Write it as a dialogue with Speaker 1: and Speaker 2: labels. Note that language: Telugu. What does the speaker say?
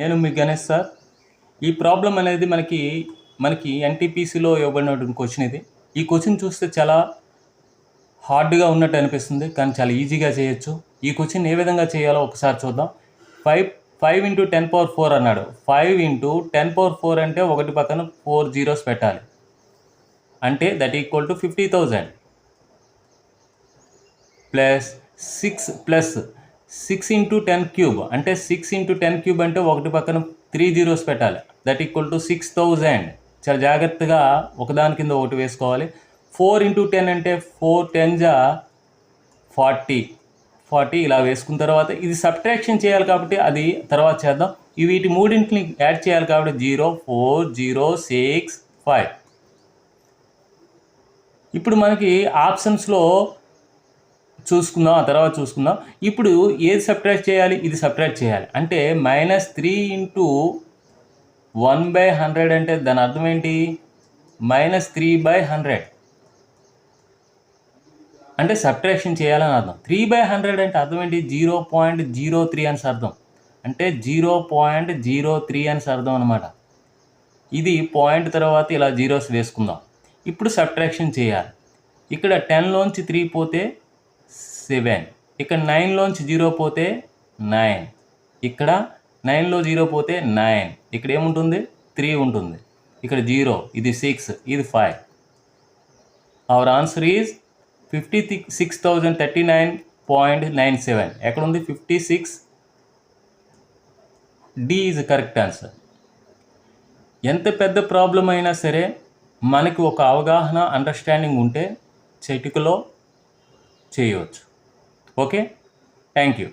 Speaker 1: నేను మీ గణేష్ సార్. ఈ ప్రాబ్లం అనేది మనకి ఎన్టీపీసీలో ఇవ్వబడినటువంటి క్వశ్చన్ ఇది. ఈ క్వశ్చన్ చూస్తే చాలా హార్డ్గా ఉన్నట్టు అనిపిస్తుంది, కానీ చాలా ఈజీగా చేయొచ్చు. ఈ క్వశ్చన్ ఏ విధంగా చేయాలో ఒకసారి చూద్దాం. 5 × 10⁴ అన్నాడు. 5 × 10⁴ అంటే ఒకటి పక్కన 4 zeros పెట్టాలి, అంటే దట్ ఈక్వల్ టు 50,000 ప్లస్ 6 × 10³ అంటే 6 × 10³ అంటే ఒకటి పక్కన 3 zeros పెట్టాలి, దట్ ఈక్వల్ టు 6,000. చాలా జాగ్రత్తగా ఒకదాని కింద ఒకటి వేసుకోవాలి. 4 × 10 అంటే 4 10 40 ఇలా వేసుకున్న తర్వాత ఇది సబ్ట్రాక్షన్ చేయాలి కాబట్టి అది తర్వాత చేద్దాం. వీటి మూడింటిని యాడ్ చేయాలి కాబట్టి 0 4 0 6 5. ఇప్పుడు మనకి ఆప్షన్స్లో చూసుకుందాం, ఆ తర్వాత చూసుకుందాం. ఇప్పుడు ఏది సబ్ట్రాక్ట్ చేయాలి? ఇది సబ్ట్రాక్ట్ చేయాలి. అంటే -3 × 1/100 అంటే దాని అర్థం ఏంటి? -3/100 అంటే సబ్ట్రాక్షన్ చేయాలని అర్థం. 3/100 అంటే అర్థం ఏంటి? 0.03 అని అర్థం. అంటే 0.03 అని అర్థం అనమాట. ఇది పాయింట్ తర్వాత ఇలా జీరోస్ వేసుకుందాం. ఇప్పుడు సబ్ట్రాక్షన్ చేయాలి. ఇక్కడ 10లోంచి 3 పోతే 7, ఇక్కడ 9లోంచి 0 పోతే 9, ఇక్కడ 9లో 0 పోతే 9, ఇక్కడ ఏముంటుంది? 3 ఉంటుంది, ఇక్కడ 0, ఇది 6, ఇది 5. Our answer is 56,039.97. ఎక్కడ ఉంది? 56. D is correct answer. ఎంత పెద్ద ప్రాబ్లం అయినా సరే మనకి ఒక అవగాహన, అండర్స్టాండింగ్ ఉంటే చిటికలో చేయవచ్చు. Okay, thank you.